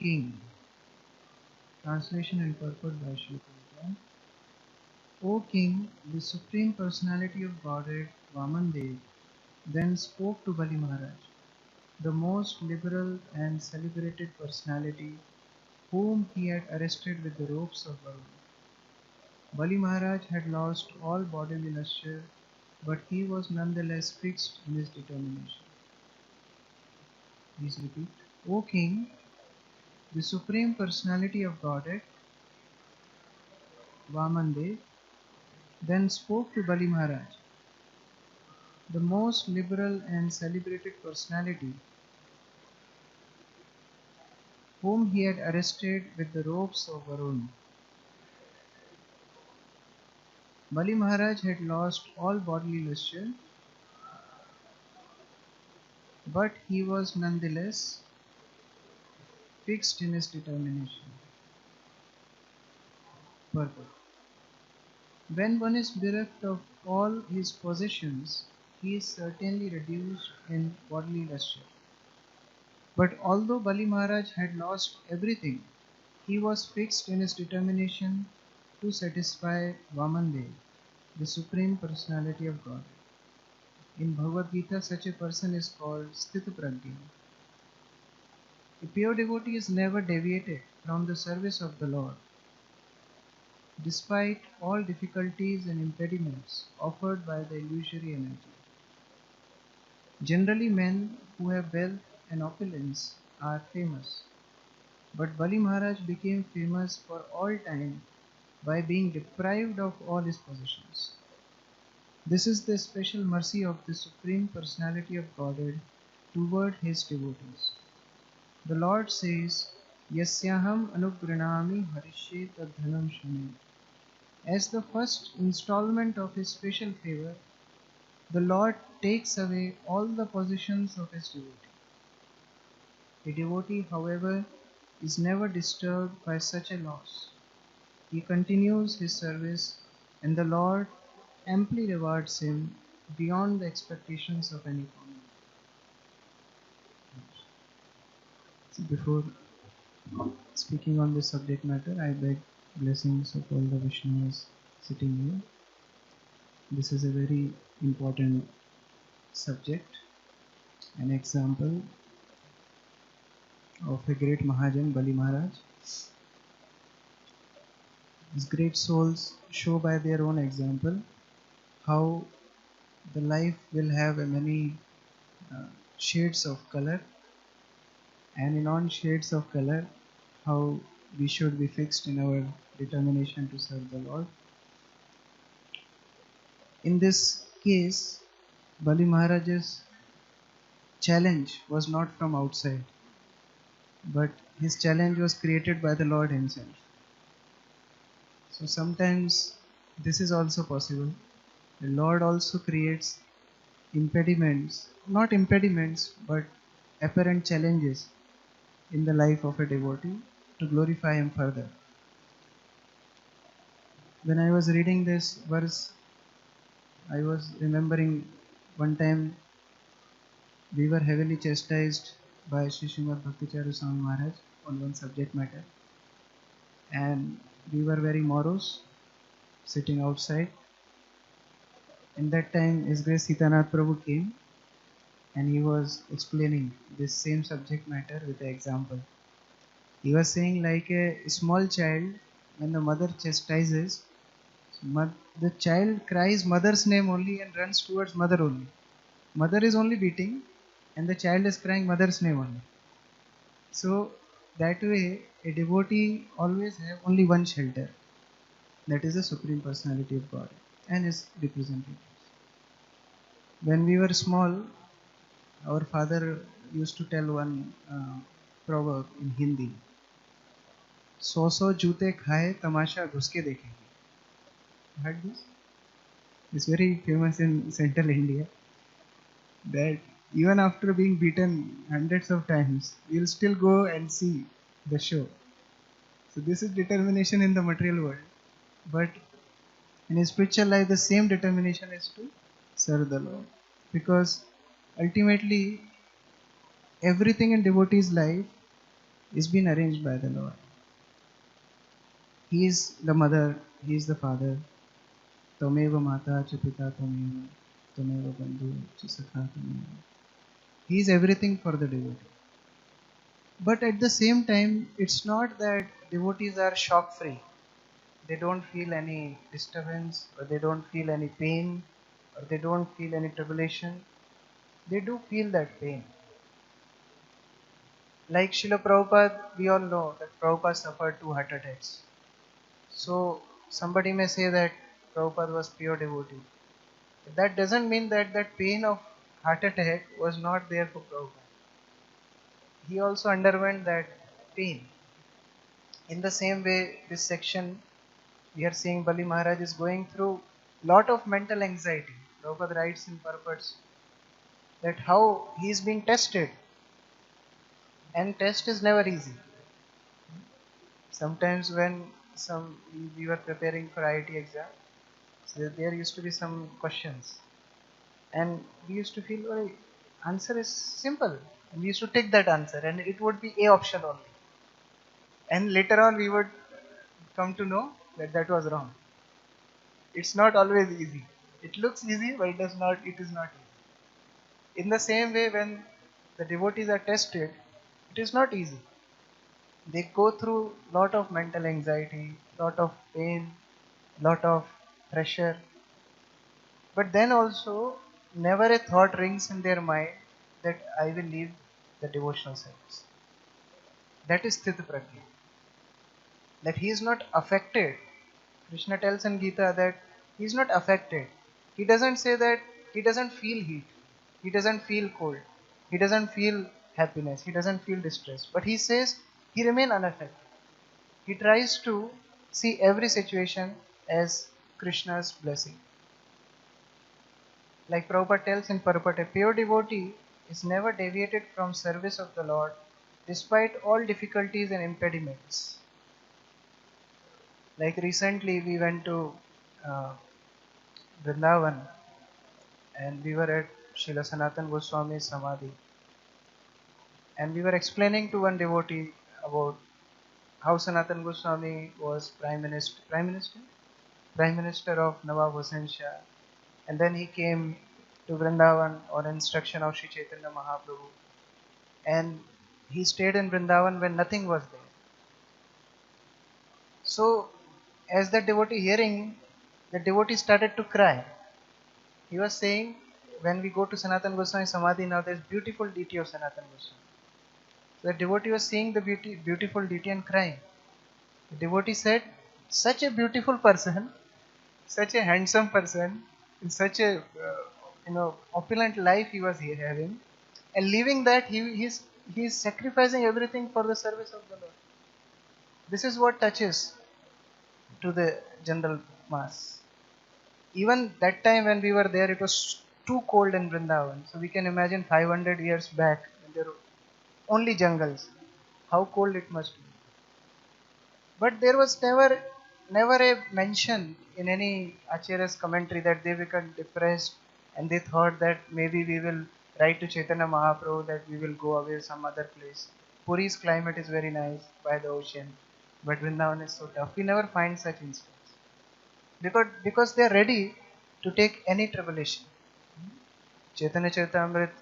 King. Translation and purport by Sri Ujjain. O King, the Supreme Personality of Godhead, Vamandev, then spoke to Bali Maharaj, the most liberal and celebrated personality whom he had arrested with the ropes of Varuna. Bali Maharaj had lost all bodily lustre, but he was nonetheless fixed in his determination. Please repeat. O King, the Supreme Personality of Godhead, Vamandev, then spoke to Bali Maharaj, the most liberal and celebrated personality whom he had arrested with the ropes of Varun. Bali Maharaj had lost all bodily lustre, but he was nonetheless fixed in his determination. Purport. When one is bereft of all his possessions, he is certainly reduced in bodily lustre. But although Bali Maharaj had lost everything, he was fixed in his determination to satisfy Vamandev, the Supreme Personality of God. In Bhagavad Gita, such a person is called Sthita Prajna. A pure devotee is never deviated from the service of the Lord, despite all difficulties and impediments offered by the illusory energy. Generally, men who have wealth and opulence are famous, but Bali Maharaj became famous for all time by being deprived of all his possessions. This is the special mercy of the Supreme Personality of Godhead toward his devotees. The Lord says, Yasyaham anugranami harishye tadhanam shane. As the first installment of his special favor, the Lord takes away all the possessions of his devotee. The devotee, however, is never disturbed by such a loss. He continues his service, and the Lord amply rewards him beyond the expectations of any form. So before speaking on this subject matter, I beg blessings of all the Vishnus sitting here. This is a very important subject, an example of a great Mahajan, Bali Maharaj. These great souls show by their own example how the life will have a many shades of color, and in all shades of color, how we should be fixed in our determination to serve the Lord. In this case, Bali Maharaj's challenge was not from outside, but his challenge was created by the Lord himself. So sometimes this is also possible. The Lord also creates impediments, not impediments, but apparent challenges in the life of a devotee to glorify him further. When I was reading this verse, I was remembering one time we were heavily chastised by Sri Srimad Bhakticharu Swami Maharaj on one subject matter, and we were very morose, sitting outside. In that time, His Grace Sitanath Prabhu came, and he was explaining this same subject matter with an example. He was saying, like a small child, when the mother chastises, the child cries mother's name only and runs towards mother only. Mother is only beating, and the child is crying mother's name only. So that way, a devotee always have only one shelter, that is the Supreme Personality of God and his representatives. When we were small, our father used to tell one proverb in Hindi. सौ जूते खाए तमाशा घुस के देखेंगे. Heard this? It's very famous in central India. That even after being beaten hundreds of times, you'll still go and see the show. So this is determination in the material world. But in a spiritual life, the same determination is to serve the Lord. Because ultimately, everything in devotee's life is been arranged by the Lord. He is the mother, He is the father. Tameva mata cha pita tameva, tameva bandhu cha sakha tameva. He is everything for the devotee. But at the same time, it's not that devotees are shock free. They don't feel any disturbance, or they don't feel any pain, or they don't feel any tribulation. They do feel that pain. Like Srila Prabhupada, we all know that Prabhupada suffered 2 heart attacks. So somebody may say that Prabhupada was pure devotee. But that doesn't mean that that pain of heart attack was not there for Prabhupada. He also underwent that pain. In the same way, this section we are seeing Bali Maharaj is going through lot of mental anxiety. Prabhupada writes in purports that how he is being tested, and test is never easy. Sometimes when we were preparing for IIT exam, so there used to be some questions, and we used to feel, well, answer is simple, and we used to take that answer, and it would be A option only. And later on, we would come to know that that was wrong. It's not always easy. It looks easy, but it is not. It is not easy. In the same way, when the devotees are tested, it is not easy. They go through lot of mental anxiety, lot of pain, lot of pressure. But then also, never a thought rings in their mind that I will leave the devotional service. That is Sthita Prajna. That he is not affected. Krishna tells in Gita that he is not affected. He doesn't say that he doesn't feel heat. He doesn't feel cold. He doesn't feel happiness. He doesn't feel distress. But he says he remains unaffected. He tries to see every situation as Krishna's blessing. Like Prabhupada tells in purport, a pure devotee is never deviated from service of the Lord despite all difficulties and impediments. Like recently we went to Vrindavan, and we were at Srila Sanatan Goswami's Samadhi, and we were explaining to one devotee about how Sanatan Goswami was Prime Minister of Nawab Hussain Shah, and then he came to Vrindavan on instruction of Sri Chaitanya Mahaprabhu, and he stayed in Vrindavan when nothing was there. So, as the devotee hearing, the devotee started to cry. He was saying, when we go to Sanatan Goswami Samadhi now, there is beautiful deity of Sanatan Goswami. So the devotee was seeing the beautiful deity and crying. The devotee said, such a beautiful person, such a handsome person, in such a opulent life he was here having, and leaving that he is sacrificing everything for the service of the Lord. This is what touches to the general mass. Even that time when we were there, it was too cold in Vrindavan. So we can imagine 500 years back, when there were only jungles, how cold it must be. But there was never a mention in any Acharya's commentary that they became depressed and they thought that maybe we will write to Chaitanya Mahaprabhu that we will go away some other place. Puri's climate is very nice by the ocean, but Vrindavan is so tough. We never find such instance. Because they are ready to take any tribulation. Chaitanya Charitamrita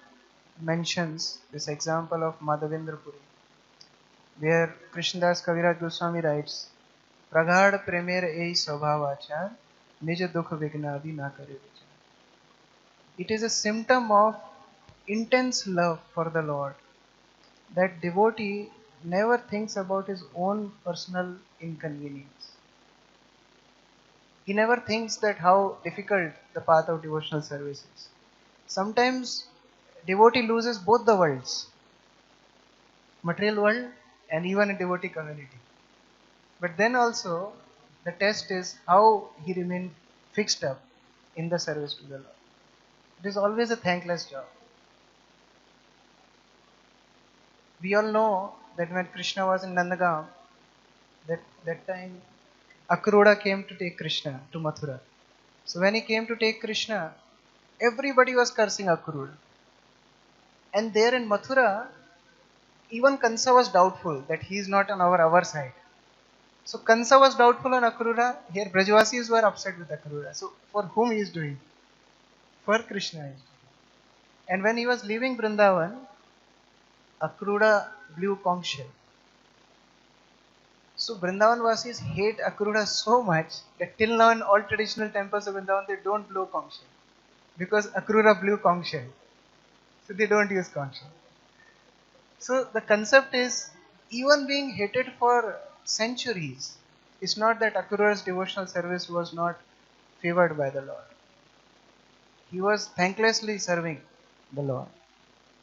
mentions this example of Madhavendra Puri, where Krishnadas Kaviraj Goswami writes, Praghad Premer Ei Svabhavachar, Nija Dukha Vignadi Na Kare Vichar. It is a symptom of intense love for the Lord that devotee never thinks about his own personal inconvenience. He never thinks that how difficult the path of devotional service is. Sometimes devotee loses both the worlds, material world and even a devotee community. But then also the test is how he remains fixed up in the service to the Lord. It is always a thankless job. We all know that when Krishna was in Nandagam, that time Akruda came to take Krishna to Mathura. So when he came to take Krishna, everybody was cursing Akruda. And there in Mathura, even Kansa was doubtful that he is not on our side. So Kansa was doubtful on Akrura. Here Brajvasis were upset with Akrura. So for whom he is doing? For Krishna. He is doing. And when he was leaving Vrindavan, Akrura blew conch shell. So Vrindavan Vasis hate Akrura so much that till now in all traditional temples of Vrindavan they don't blow conch shell because Akrura blew conch shell. So they don't use conch shell. So the concept is even being hated for centuries, it's not that Akrura's devotional service was not favored by the Lord. He was thanklessly serving the Lord.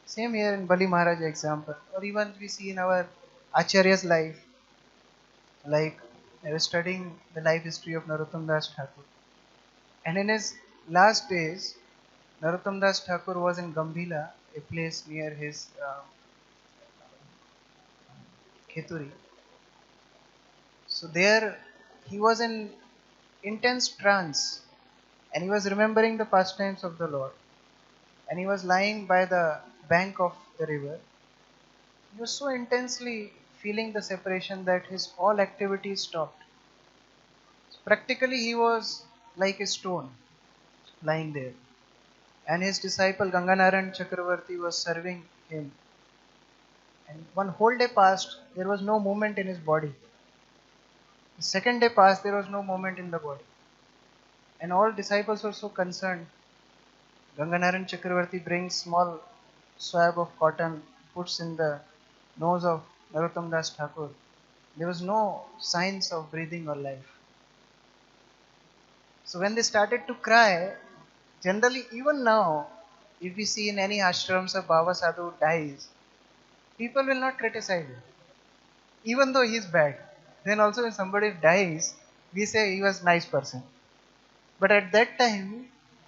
Same here in Bali Maharaj example, or even we see in our Acharya's life, like I was studying the life history of Narottam Das Thakur. And in his last days, Narottam Das Thakur was in Gambhila, a place near his Kheturi. So there he was in intense trance and he was remembering the pastimes of the Lord. And he was lying by the bank of the river. He was so intensely feeling the separation that his all activities stopped. Practically he was like a stone lying there. And his disciple Ganganaran Chakravarti was serving him. And one whole day passed, there was no movement in his body. The second day passed, there was no movement in the body. And all disciples were so concerned. Ganganaran Chakravarti brings small swab of cotton, puts in the nose of Narottam Das Thakur. There was no signs of breathing or life. So when they started to cry, generally even now, if we see in any ashrams a Baba Sadhu dies, people will not criticize him. Even though he is bad. Then also when somebody dies, we say he was a nice person. But at that time,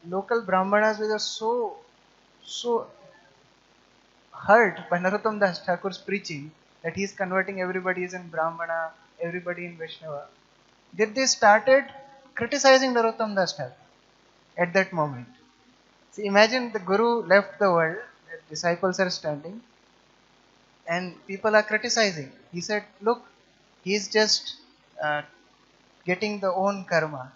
local Brahmanas were so hurt by Narottam Das Thakur's preaching that he is converting everybody is in Brahmana, everybody in Vaishnava. That they started criticizing Narottam Das Thakur at that moment. See, imagine the Guru left the world, the disciples are standing, and people are criticizing. He said, look, he is just getting the own karma.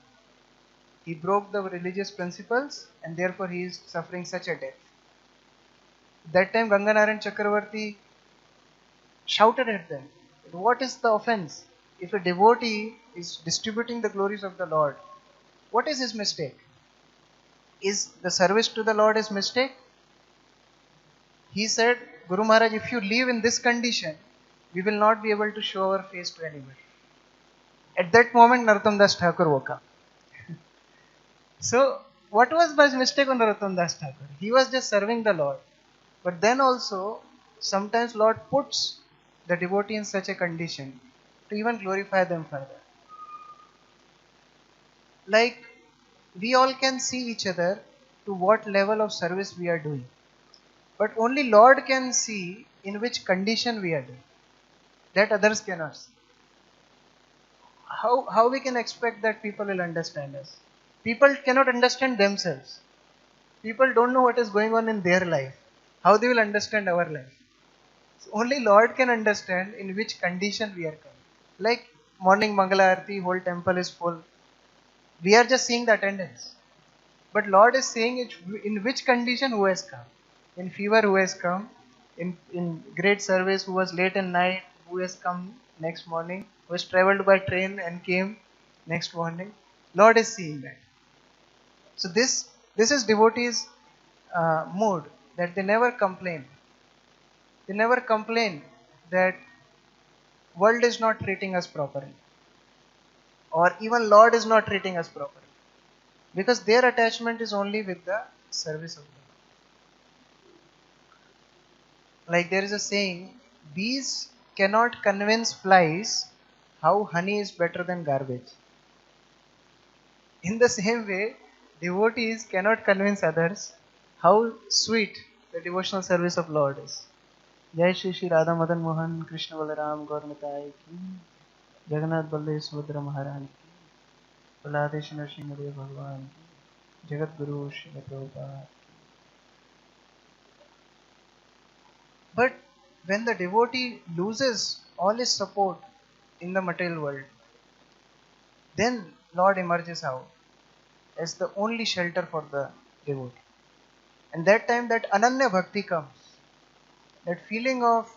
He broke the religious principles and therefore he is suffering such a death. That time Ganganaran Chakravarti shouted at them, what is the offense? If a devotee is distributing the glories of the Lord, what is his mistake? Is the service to the Lord his mistake? He said, Guru Maharaj, if you live in this condition, we will not be able to show our face to anybody. At that moment, Narottam Das Thakur woke up. So, what was his mistake on Narottam Das Thakur? He was just serving the Lord. But then also, sometimes Lord puts the devotee in such a condition to even glorify them further. Like, we all can see each other to what level of service we are doing. But only Lord can see in which condition we are doing. That others cannot see. How we can expect that people will understand us? People cannot understand themselves. People don't know what is going on in their life. How they will understand our life? So only Lord can understand in which condition we are coming. Like morning Mangala Arati, whole temple is full. We are just seeing the attendance. But Lord is saying in which condition who has come. In fever who has come. In great service who was late at night who has come next morning. Who has travelled by train and came next morning. Lord is seeing that. So this is devotees' mood, that they never complain. They never complain that world is not treating us properly, or even Lord is not treating us properly, because their attachment is only with the service of God. Like there is a saying, bees cannot convince flies how honey is better than garbage. In the same way, devotees cannot convince others how sweet the devotional service of Lord is. Jai Shri Shri Radha Madan Mohan Krishna Balaram Gaur Nitai ki, Jagannath Baldev Subhadra Maharani ki, Prahlades Nrsimhadev Bhagwan ki, Jagat Guru Srila Prabhupada. But when the devotee loses all his support in the material world, then Lord emerges out as the only shelter for the devotee. And that time that Ananya Bhakti comes, that feeling of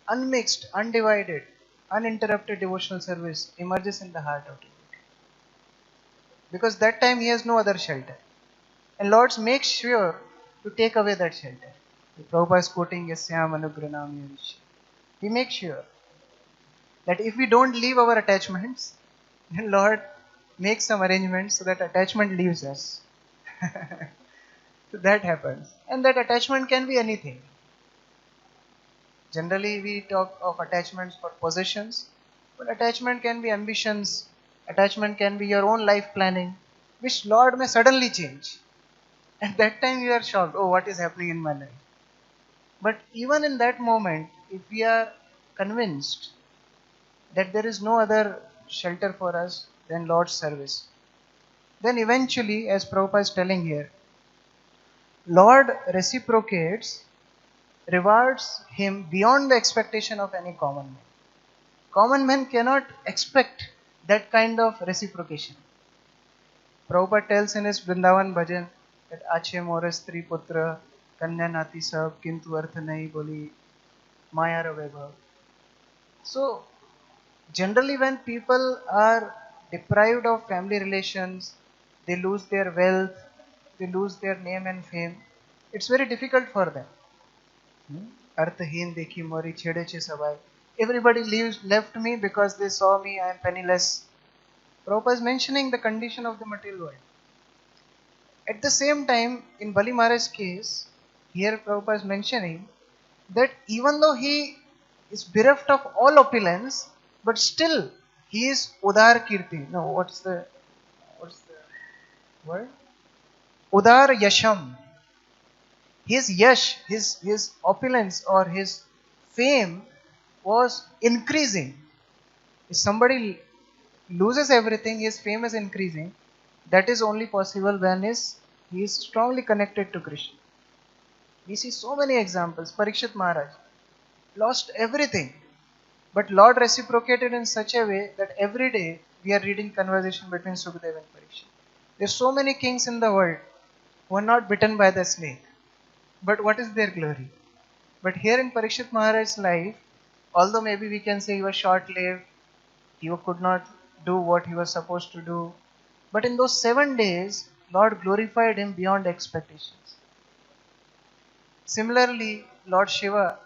unmixed, undivided, uninterrupted devotional service emerges in the heart of devotee. Because that time he has no other shelter. And Lord makes sure to take away that shelter. Prabhupada is quoting Yasyam Anugranam. He makes sure that if we don't leave our attachments, then Lord makes some arrangements so that attachment leaves us. So that happens. And that attachment can be anything. Generally, we talk of attachments for possessions, but attachment can be ambitions, attachment can be your own life planning, which Lord may suddenly change. At that time, you are shocked, oh, what is happening in my life? But even in that moment, if we are convinced that there is no other shelter for us than Lord's service, then eventually, as Prabhupada is telling here, Lord reciprocates, rewards him beyond the expectation of any common man. Common man cannot expect that kind of reciprocation. Prabhupada tells in his Vrindavan Bhajan that Ache Moras Tri Putra Kanya Nati Sab Kintu Arth Nahi Boli Maya Ravebhav. So, generally when people are deprived of family relations, they lose their wealth, they lose their name and fame, it's very difficult for them. Arthaheen dekhi mori chede che sabai. Everybody left me because they saw me, I am penniless. Prabhupada is mentioning the condition of the material world. At the same time, in Bali Maharaj's case, here Prabhupada is mentioning that even though he is bereft of all opulence, but still he is Udar Kirti. No, what's the word? Udar Yasham. His yash, his opulence or his fame was increasing. If somebody loses everything, his fame is increasing. That is only possible when he is strongly connected to Krishna. We see so many examples. Parikshit Maharaj lost everything, but Lord reciprocated in such a way that every day we are reading conversation between Sukadeva and Parikshit. There are so many kings in the world who are not bitten by the snake. But what is their glory? But here in Parikshit Maharaj's life, although maybe we can say he was short-lived, he could not do what he was supposed to do, but in those 7 days, Lord glorified him beyond expectations. Similarly, Lord Shiva,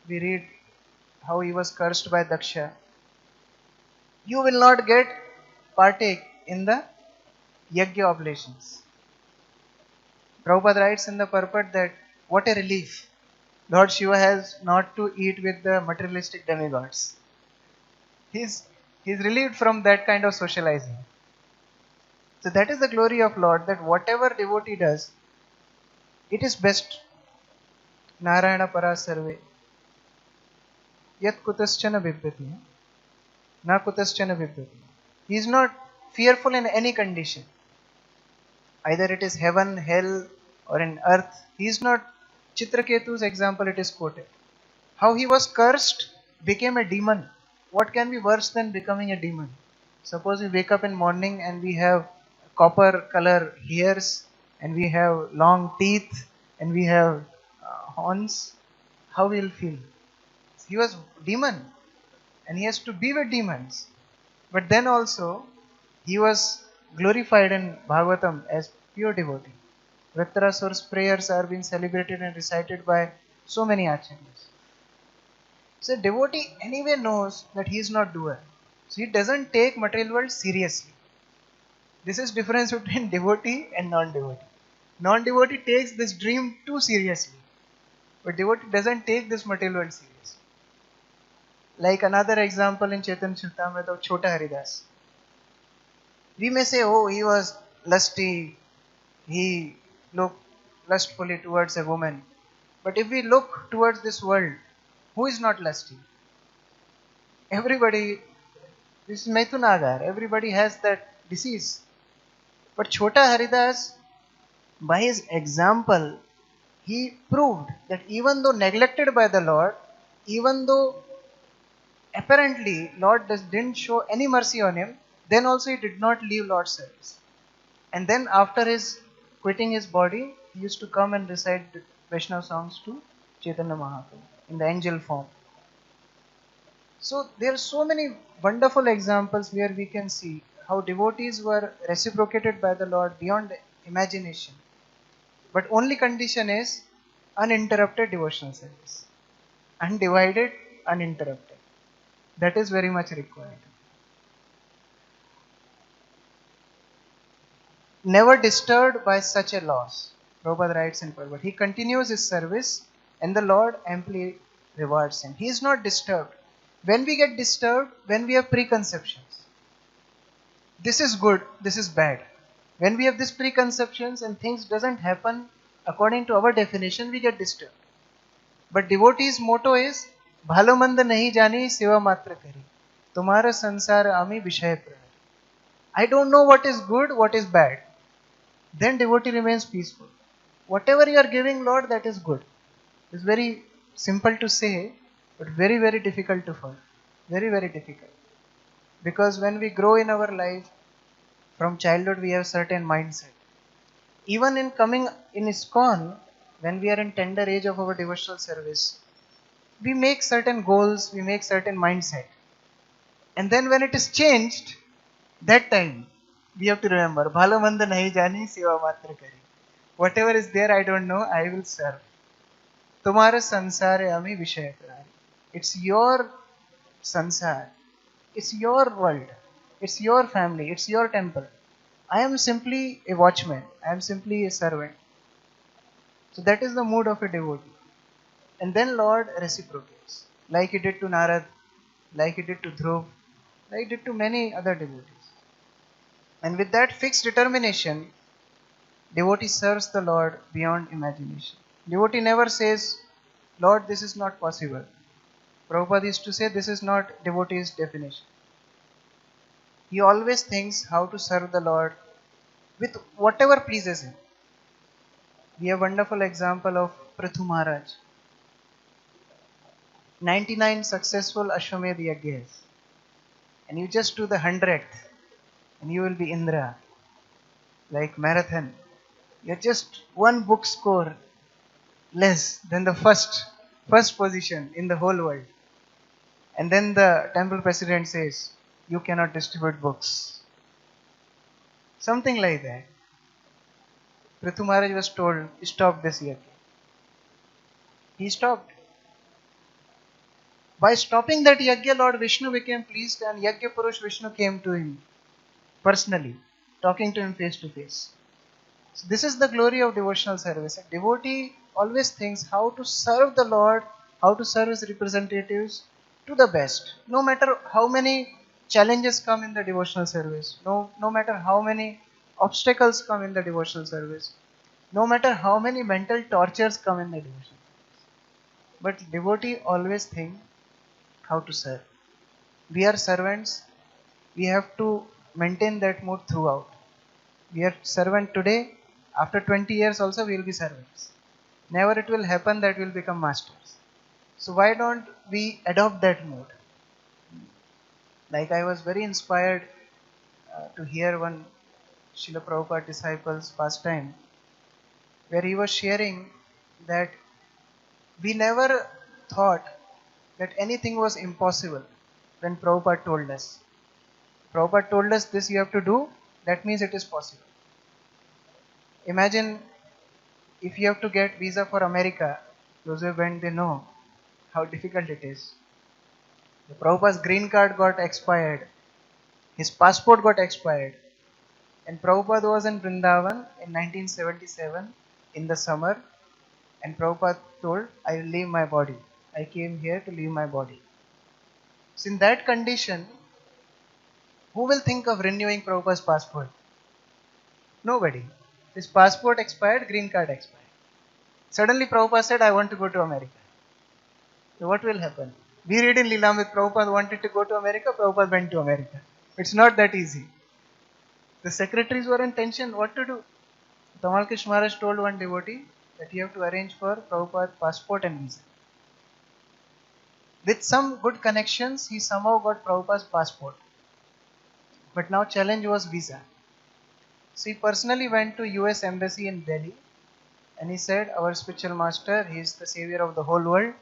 we read how he was cursed by Daksha. You will not partake in the Yajna oblations. Prabhupada writes in the purport that what a relief. Lord Shiva has not to eat with the materialistic demigods. He's relieved from that kind of socializing. So that is the glory of Lord, that whatever devotee does, it is best. Narayana para sarve. Yat kutaschana vibhyati. Na kutaschana vibhyati. He is not fearful in any condition. Either it is heaven, hell, or in earth. He is not. Chitraketu's example it is quoted. How he was cursed, became a demon. What can be worse than becoming a demon? Suppose we wake up in morning and we have copper color hairs and we have long teeth and we have horns. How we will feel? He was demon and he has to be with demons. But then also he was glorified in Bhagavatam as pure devotee. Vritrasur's prayers are being celebrated and recited by so many acharyas. So devotee anyway knows that he is not doer. So he doesn't take material world seriously. This is difference between devotee and non-devotee. Non-devotee takes this dream too seriously. But devotee doesn't take this material world seriously. Like another example in Chaitanya Charitamrita of Chota Haridas. We may say, oh, he was lusty, he looked lustfully towards a woman. But if we look towards this world, who is not lusty? Everybody, this is Maithunagar, everybody has that disease. But Chota Haridas, by his example, he proved that even though neglected by the Lord, even though apparently Lord didn't show any mercy on him, then also he did not leave Lord's service. And then after his quitting his body, he used to come and recite Vaishnava songs to Chaitanya Mahaprabhu in the angel form. So there are so many wonderful examples where we can see how devotees were reciprocated by the Lord beyond imagination. But only condition is uninterrupted devotional service. Undivided, uninterrupted. That is very much required. Never disturbed by such a loss. Prabhupada writes in Prabhupada. He continues his service and the Lord amply rewards him. He is not disturbed. When we get disturbed, when we have preconceptions, this is good, this is bad. When we have these preconceptions and things doesn't happen according to our definition, we get disturbed. But devotee's motto is, Bhalo mand nahi jani seva matra kari. Tumhara sansar ami vishay prahari. I don't know what is good, what is bad. Then devotee remains peaceful. Whatever you are giving, Lord, that is good. It's very simple to say, but very, very difficult to follow. Very, very difficult. Because when we grow in our life, from childhood we have certain mindset. Even in coming in ISKCON, when we are in tender age of our devotional service, we make certain goals, we make certain mindset. And then when it is changed, that time we have to remember, Bhalo manda nahi jani seva matra kari. Whatever is there, I don't know, I will serve. Tumhara sansar hai ami vishay prahari. It's your sansar. It's your world. It's your family. It's your temple. I am simply a watchman. I am simply a servant. So that is the mood of a devotee. And then Lord reciprocates. Like he did to Narad, like he did to Dhruv, like he did to many other devotees. And with that fixed determination, devotee serves the Lord beyond imagination. Devotee never says, Lord, this is not possible. Prabhupada used to say, this is not devotee's definition. He always thinks how to serve the Lord with whatever pleases him. We have a wonderful example of Prithu Maharaj. 99 successful Ashwamedh Yagyas. And you just do the 100th and you will be Indra. Like marathon. You're just one book score less than the first position in the whole world. And then the temple president says, you cannot distribute books. Something like that. Prithu Maharaj was told, stop this yajna. He stopped. By stopping that yajna, Lord Vishnu became pleased and Yajna Purush Vishnu came to him personally, talking to him face to face. So this is the glory of devotional service. A devotee always thinks how to serve the Lord, how to serve his representatives to the best. No matter how many challenges come in the devotional service, no matter how many obstacles come in the devotional service, no matter how many mental tortures come in the devotional service. But devotee always think how to serve. We are servants. We have to maintain that mood throughout. We are servant today. After 20 years also we will be servants. Never it will happen that we will become masters. So why don't we adopt that mood? Like I was very inspired to hear one Srila Prabhupada disciple's pastime where he was sharing that we never thought that anything was impossible when Prabhupada told us. Prabhupada told us this you have to do, that means it is possible. Imagine if you have to get visa for America, those who have went, they know how difficult it is. The Prabhupada's green card got expired. His passport got expired. And Prabhupada was in Vrindavan in 1977 in the summer. And Prabhupada told, I will leave my body. I came here to leave my body. So in that condition, who will think of renewing Prabhupada's passport? Nobody. His passport expired, green card expired. Suddenly Prabhupada said, I want to go to America. So what will happen? We read in Lilamrit, Prabhupada wanted to go to America, Prabhupada went to America. It's not that easy. The secretaries were in tension, what to do? Tamal Krishna Maharaj told one devotee that you have to arrange for Prabhupada's passport and visa. With some good connections, he somehow got Prabhupada's passport. But now challenge was visa. So he personally went to US Embassy in Delhi and he said, our spiritual master, he is the savior of the whole world.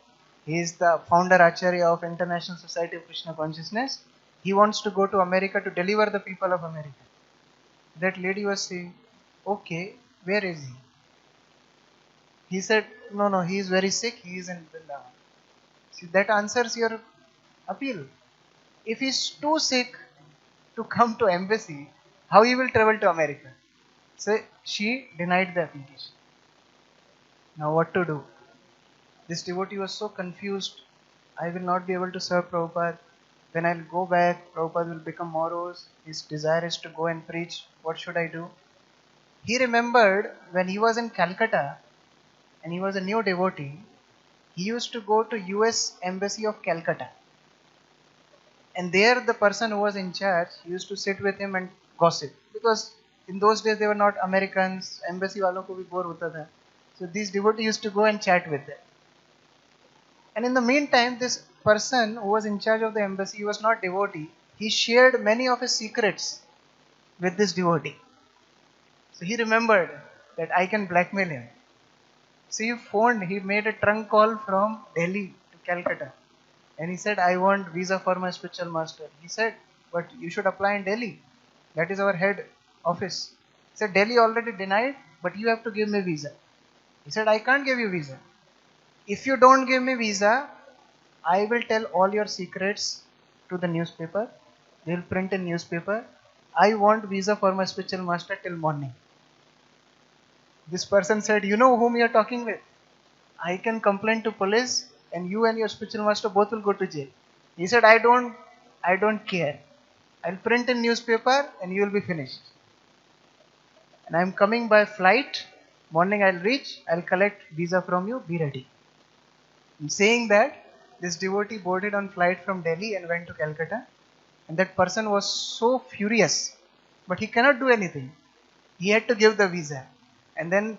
He is the founder Acharya of International Society of Krishna Consciousness. He wants to go to America to deliver the people of America. That lady was saying, okay, where is he? He said, no, he is very sick. He is in Vrindavan. See, that answers your appeal. If he is too sick to come to embassy, how he will travel to America? So she denied the application. Now what to do? This devotee was so confused. I will not be able to serve Prabhupada. When I'll go back, Prabhupada will become morose. His desire is to go and preach. What should I do? He remembered when he was in Calcutta and he was a new devotee, he used to go to US Embassy of Calcutta. And there the person who was in charge used to sit with him and gossip. Because in those days they were not Americans, embassy walo ko bhi bore hota tha. So these devotees used to go and chat with them. And in the meantime, this person who was in charge of the embassy, he was not devotee. He shared many of his secrets with this devotee. So he remembered that I can blackmail him. So he made a trunk call from Delhi to Calcutta. And he said, I want visa for my spiritual master. He said, but you should apply in Delhi. That is our head office. He said, Delhi already denied, but you have to give me visa. He said, I can't give you visa. If you don't give me visa, I will tell all your secrets to the newspaper. They will print in newspaper. I want visa for my spiritual master till morning. This person said, you know whom you are talking with? I can complain to police and you and your spiritual master both will go to jail. He said, I don't care. I'll print in newspaper and you will be finished. And I'm coming by flight. Morning I'll reach. I'll collect visa from you. Be ready. In saying that, this devotee boarded on flight from Delhi and went to Calcutta. And that person was so furious. But he cannot do anything. He had to give the visa. And then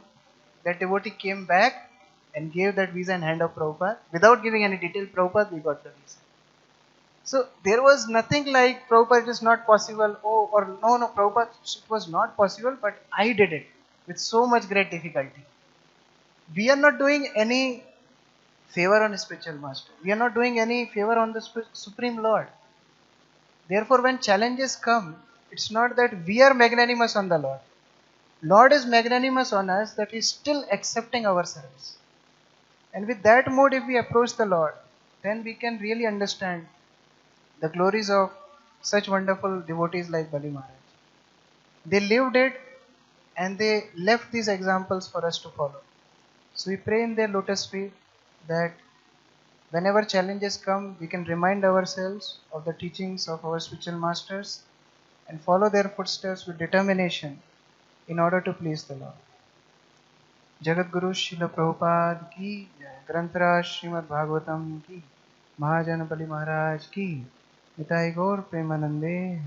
that devotee came back and gave that visa in hand of Prabhupada. Without giving any detail, Prabhupada, we got the visa. So there was nothing like, Prabhupada, it is not possible. Oh, or no, Prabhupada, it was not possible, but I did it with so much great difficulty. We are not doing any favor on a spiritual master. We are not doing any favor on the Supreme Lord. Therefore, when challenges come, it's not that we are magnanimous on the Lord. Lord is magnanimous on us that He is still accepting our service. And with that mood, if we approach the Lord, then we can really understand the glories of such wonderful devotees like Bali Maharaj. They lived it and they left these examples for us to follow. So we pray in their lotus feet that whenever challenges come, we can remind ourselves of the teachings of our spiritual masters and follow their footsteps with determination in order to please the Lord. Jagat Guru Srila Prabhupada ki jai. Granthra Srimad Bhagavatam ki. Mahajan Bali Maharaj ki. Nitai Gaur Premanande.